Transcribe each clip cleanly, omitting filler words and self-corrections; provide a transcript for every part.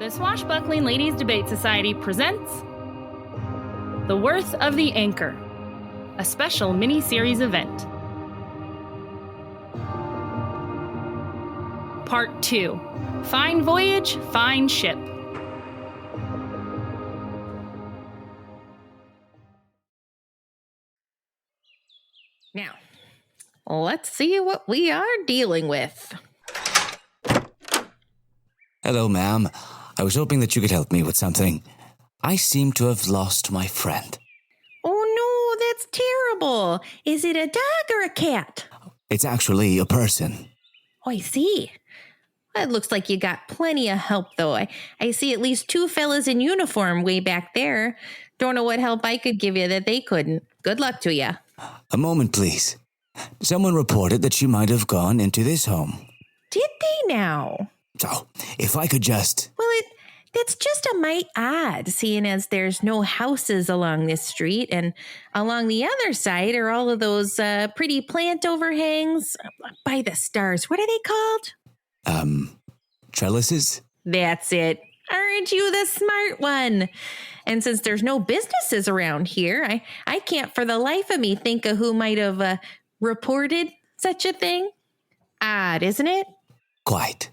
The Swashbuckling Ladies Debate Society presents The Worth of the Anchor, a special mini-series event. Part 2, Fine Voyage, Fine Ship. Now, let's see what we are dealing with. Hello, ma'am. I was hoping that you could help me with something. I seem to have lost my friend. Oh no, that's terrible. Is it a dog or a cat? It's actually a person. Oh, I see. Well, it looks like you got plenty of help, though. I see at least 2 fellas in uniform way back there. Don't know what help I could give you that they couldn't. Good luck to you. A moment, please. Someone reported that she might have gone into this home. Did they now? So, if I could just... Well, that's just a mite odd, seeing as there's no houses along this street, and along the other side are all of those pretty plant overhangs by the stars. What are they called? Trellises? That's it. Aren't you the smart one? And since there's no businesses around here, I can't for the life of me think of who might have reported such a thing. Odd, isn't it? Quite.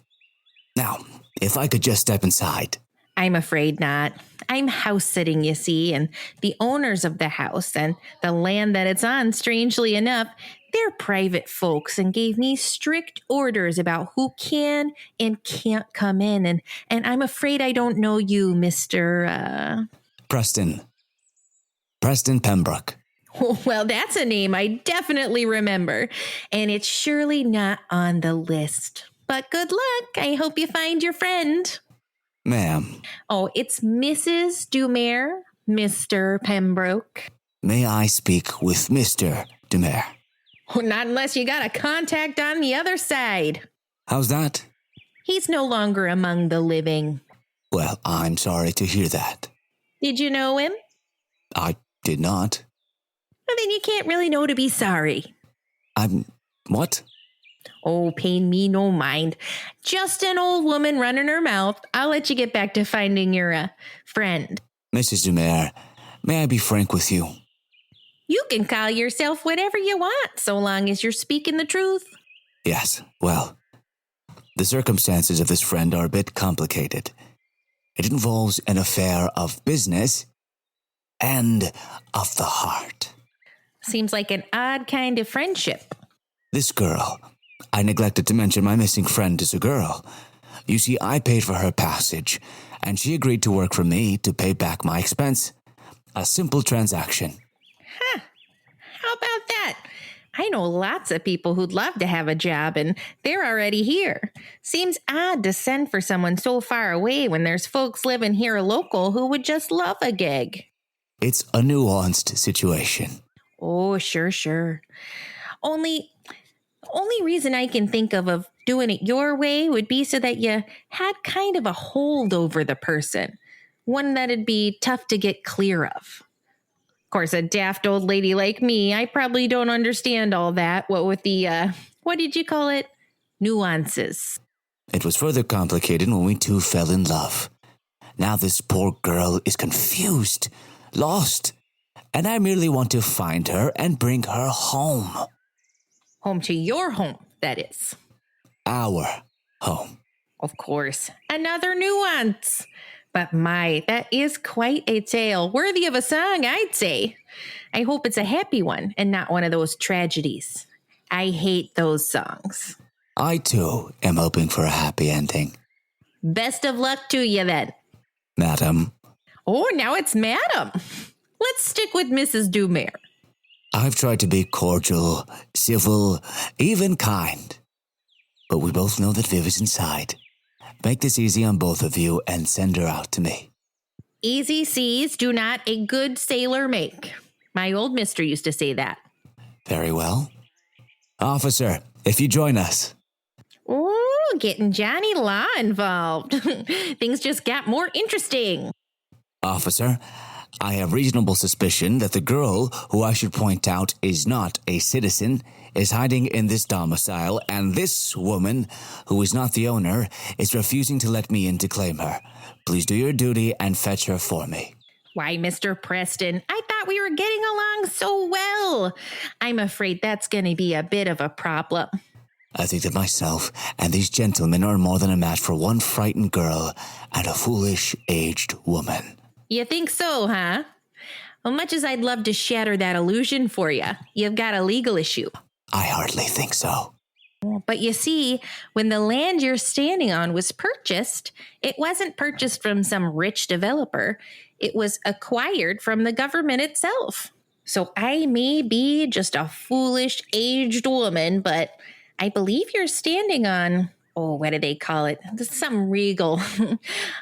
Now, if I could just step inside. I'm afraid not. I'm house sitting, you see, and the owners of the house and the land that it's on, strangely enough, they're private folks and gave me strict orders about who can and can't come in. And I'm afraid I don't know you, Mr. Preston. Preston Pembroke. Well, that's a name I definitely remember, and it's surely not on the list. But good luck. I hope you find your friend. Ma'am. Oh, it's Mrs. Du Mer, Mr. Pembroke. May I speak with Mr. Du Mer? Oh, not unless you got a contact on the other side. How's that? He's no longer among the living. Well, I'm sorry to hear that. Did you know him? I did not. Well, then you can't really know to be sorry. What? Oh, pay me no mind. Just an old woman running her mouth. I'll let you get back to finding your friend. Mrs. Du Mer, may I be frank with you? You can call yourself whatever you want, so long as you're speaking the truth. Yes, well, the circumstances of this friend are a bit complicated. It involves an affair of business and of the heart. Seems like an odd kind of friendship. This girl, I neglected to mention my missing friend is a girl. You see, I paid for her passage, and she agreed to work for me to pay back my expense. A simple transaction. Huh. How about that? I know lots of people who'd love to have a job, and they're already here. Seems odd to send for someone so far away when there's folks living here local who would just love a gig. It's a nuanced situation. Oh, sure. Only reason I can think of doing it your way would be so that you had kind of a hold over the person. One that'd be tough to get clear of. Of course, a daft old lady like me, I probably don't understand all that. What with the, what did you call it? Nuances. It was further complicated when we two fell in love. Now this poor girl is confused, lost, and I merely want to find her and bring her home. Home to your home, that is. Our home. Of course. Another nuance. But my, that is quite a tale. Worthy of a song, I'd say. I hope it's a happy one and not one of those tragedies. I hate those songs. I, too, am hoping for a happy ending. Best of luck to you, then. Madam. Oh, now it's Madam. Let's stick with Mrs. Du Mer. I've tried to be cordial, civil, even kind. But we both know that Viv is inside. Make this easy on both of you and send her out to me. Easy seas do not a good sailor make. My old mister used to say that. Very well. Officer, if you join us. Oh, getting Johnny Law involved. Things just got more interesting. Officer, I have reasonable suspicion that the girl, who I should point out is not a citizen, is hiding in this domicile, and this woman, who is not the owner, is refusing to let me in to claim her. Please do your duty and fetch her for me. Why, Mr. Preston, I thought we were getting along so well. I'm afraid that's going to be a bit of a problem. I think that myself and these gentlemen are more than a match for one frightened girl and a foolish, aged woman. You think so, huh? Well, much as I'd love to shatter that illusion for you, you've got a legal issue. I hardly think so. But you see, when the land you're standing on was purchased, it wasn't purchased from some rich developer. It was acquired from the government itself. So I may be just a foolish, aged woman, but I believe you're standing on, what do they call it? This is something regal.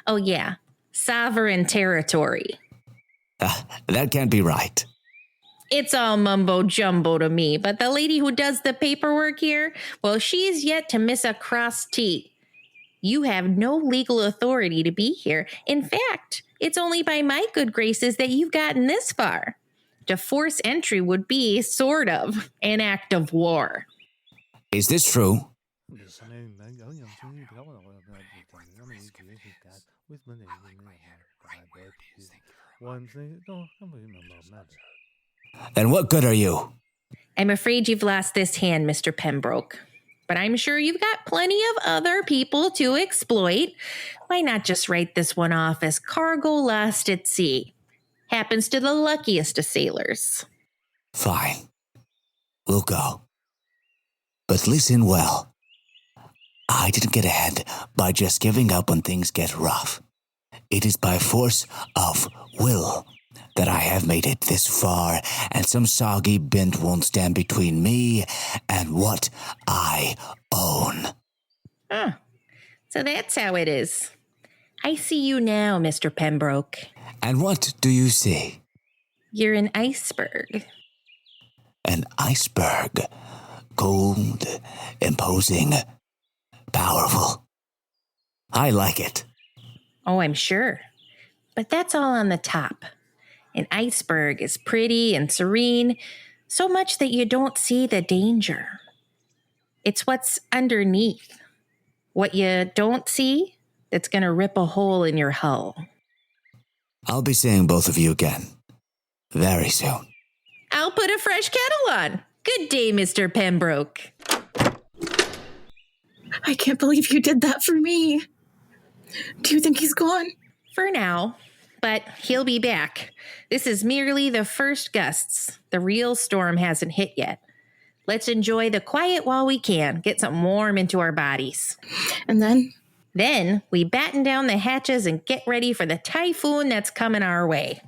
Oh, yeah, sovereign territory. That can't be right. It's all mumbo jumbo to me, but the lady who does the paperwork here, well, she's yet to miss a cross T. You have no legal authority to be here. In fact, it's only by my good graces that you've gotten this far. To force entry would be, sort of, an act of war. Is this true? Then what good are you? I'm afraid you've lost this hand, Mr. Pembroke. But I'm sure you've got plenty of other people to exploit. Why not just write this one off as cargo lost at sea? Happens to the luckiest of sailors. Fine. We'll go. But listen well. I didn't get ahead by just giving up when things get rough. It is by force of will that I have made it this far, and some soggy bent won't stand between me and what I own. So that's how it is. I see you now, Mr. Pembroke. And what do you see? You're an iceberg. An iceberg. Cold, imposing, powerful. I like it. Oh, I'm sure. But that's all on the top. An iceberg is pretty and serene, so much that you don't see the danger. It's what's underneath, what you don't see, that's going to rip a hole in your hull. I'll be seeing both of you again, very soon. I'll put a fresh kettle on. Good day, Mr. Pembroke. I can't believe you did that for me. Do you think he's gone? For now, but he'll be back. This is merely the first gusts. The real storm hasn't hit yet. Let's enjoy the quiet while we can, get something warm into our bodies. And then? Then we batten down the hatches and get ready for the typhoon that's coming our way.